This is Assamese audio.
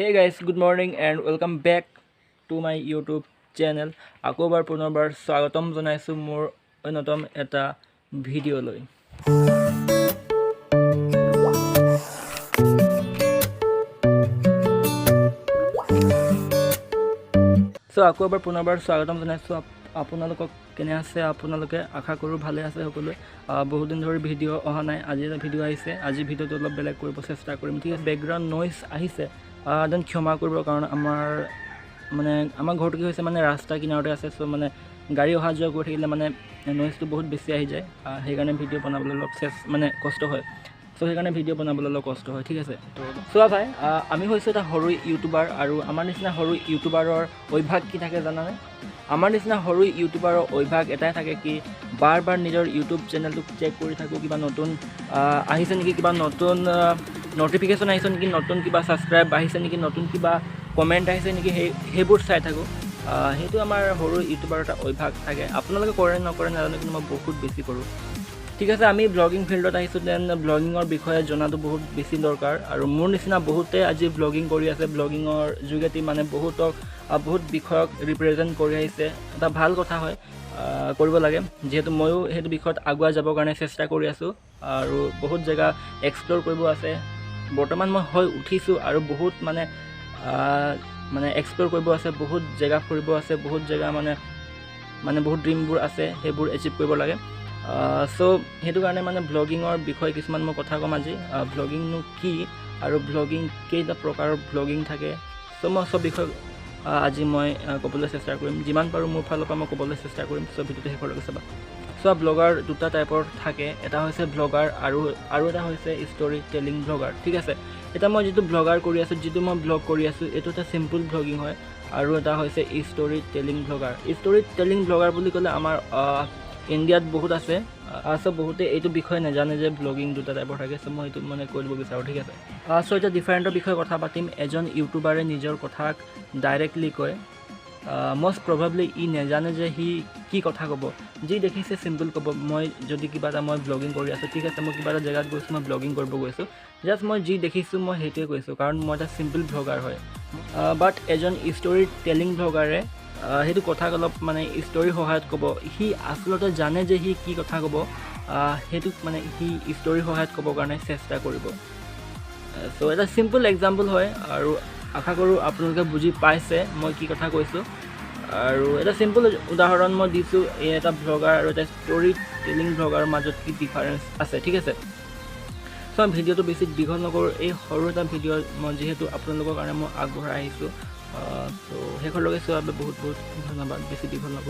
Hey guys, good morning and welcome back to my YouTube channel. আকৌবাৰ পুনৰবাৰ স্বাগতম জনাইছো মোৰ অন্যতম এটা ভিডিঅ'লৈ। আকৌবাৰ পুনৰবাৰ স্বাগতম জনাইছো আপোনালোকক কেনে আছে আপোনালোকে আশা কৰো ভালে আছে সকলোৱে। বহুত দিন ধৰি ভিডিঅ' অহা নাই, আজি এটা ভিডিঅ' আহিছে। আজি ভিডিঅ'টো অলপ বেলেগ কৰিব চেষ্টা কৰিম, ঠিক আছে। বেকগ্ৰাউণ্ড নইজ আহিছে দেন ক্ষমা কৰিব, কাৰণ আমাৰ ঘৰটো কি হৈছে মানে ৰাস্তা কিনাৰতে আছে। চ' মানে গাড়ী অহা যোৱা কৰি থাকিলে মানে নইজটো বহুত বেছি আহি যায়, সেইকাৰণে ভিডিঅ' বনাবলৈ অলপ কষ্ট হয়। চ' সেইকাৰণে ভিডিঅ' বনাবলৈ অলপ কষ্ট হয়, ঠিক আছে। তো চোৱা ভাই, আমি হৈছোঁ এটা সৰু ইউটিউবাৰ, আৰু আমাৰ নিচিনা সৰু ইউটিউবাৰৰ অভ্যাস কি থাকে জানানে? আমাৰ নিচিনা সৰু ইউটিউবাৰৰ অভ্যাস এটাই থাকে কি বাৰ বাৰ নিজৰ ইউটিউব চেনেলটোক চেক কৰি থাকোঁ, কিবা নতুন আহিছে নেকি, কিবা নতুন নটিফিকেশ্যন আহিছে নেকি, নতুন কিবা ছাবস্ক্ৰাইব আহিছে নেকি, নতুন কিবা কমেণ্ট আহিছে নেকি, সেইবোৰ চাই থাকোঁ। সেইটো আমাৰ সৰু ইউটিউবাৰ এটা অভ্যাস থাকে। আপোনালোকে কৰে নকৰে নাজানো, কিন্তু মই বহুত বেছি কৰোঁ, ঠিক আছে। আমি ব্লগিং ফিল্ডত আহিছোঁ, দেন ব্লগিঙৰ বিষয়ে জনাটো বহুত বেছি দৰকাৰ, আৰু মোৰ নিচিনা বহুতে আজি ব্লগিং কৰি আছে। ব্লগিঙৰ যোগেদি মানে বহুত বিষয়ক ৰিপ্ৰেজেণ্ট কৰি আহিছে। এটা ভাল কথা হয়, কৰিব লাগে, যিহেতু ময়ো সেইটো বিষয়ত আগুৱাই যাবৰ কাৰণে চেষ্টা কৰি আছোঁ, আৰু বহুত জেগা এক্সপ্ল'ৰ কৰিব আছে। বৰ্তমান মই হৈ উঠিছোঁ, আৰু বহুত মানে এক্সপ্ল'ৰ কৰিব আছে, বহুত জেগা ফুৰিব আছে, বহুত জেগা মানে বহুত ড্ৰিমবোৰ আছে, সেইবোৰ এচিভ কৰিব লাগে। চ' সেইটো কাৰণে মানে ব্লগিঙৰ বিষয়ে কিছুমান মই কথা ক'ম আজি। ব্লগিংনো কি, আৰু ব্লগিং কেইটা প্ৰকাৰৰ ব্লগিং থাকে, চ' মই চব বিষয়ে আজি মই ক'বলৈ চেষ্টা কৰিম, যিমান পাৰোঁ মোৰ ফালৰ পৰা মই ক'বলৈ চেষ্টা কৰিম। চ' ভিডিঅ'টো শেষলৈকে চাবা। চ' ব্লগাৰ দুটা টাইপৰ থাকে, এটা হৈছে ব্লগাৰ আৰু এটা হৈছে ষ্টৰি টেলিং ব্লগাৰ, ঠিক আছে। এতিয়া মই যিটো ব্লগাৰ কৰি আছোঁ, যিটো মই ব্লগ কৰি আছোঁ, এইটো এটা চিম্পুল ব্লগিং হয়, আৰু এটা হৈছে story telling blogger. Story telling blogger বুলি ক'লে আমাৰ ইণ্ডিয়াত বহুত আছে। চ' বহুতে এইটো বিষয়ে নাজানে যে ব্লগিং দুটা টাইপৰ থাকে। চ' মই এইটো কৈ দিব বিচাৰোঁ, ঠিক আছে। চ' এতিয়া ডিফাৰেণ্টৰ বিষয়ে কথা পাতিম। এজন ইউটিউবাৰে নিজৰ কথাক ডাইৰেক্টলি কয়, মষ্ট প্ৰবাবলি ই নাজানে যে সি কি কথা ক'ব। যি দেখিছে চিম্পল ক'ব। মই যদি কিবা এটা মই ব্লগিং কৰি আছোঁ, ঠিক আছে, মই কিবা এটা জেগাত গৈছোঁ, মই ব্লগিং কৰিব গৈছোঁ, জাষ্ট মই যি দেখিছোঁ মই সেইটোৱে কৈছোঁ, কাৰণ মই এটা চিম্পল ব্লগাৰ হয়। বাট এজন ষ্টৰি টেলিং ব্লগাৰে সেইটো কথাক অলপ ষ্টৰীৰ সহায়ত ক'ব। সি আচলতে জানে যে সি কি কথা ক'ব, সেইটোক সি ষ্টৰীৰ সহায়ত ক'বৰ কাৰণে চেষ্টা কৰিব। চ' এটা চিম্পল এক্সাম্পল হয়, আৰু আশা কৰোঁ আপোনালোকে বুজি পাইছে মই কি কথা কৈছোঁ। আৰু এটা চিম্পল উদাহৰণ মই দিছোঁ, এই এটা ব্লগাৰ আৰু এটা ষ্টৰি টেলিং ব্লগাৰৰ মাজত কি ডিফাৰেঞ্চ আছে, ঠিক আছে। চ' মই ভিডিঅ'টো বেছি দীঘল নকৰোঁ। এই সৰু এটা ভিডিঅ' মই যিহেতু আপোনালোকৰ কাৰণে মই আগবঢ়াই আহিছোঁ, চ' শেষলৈকে চোৱাৰ বাবে বহুত বহুত ধন্যবাদ। বেছি দীঘল নকৰোঁ।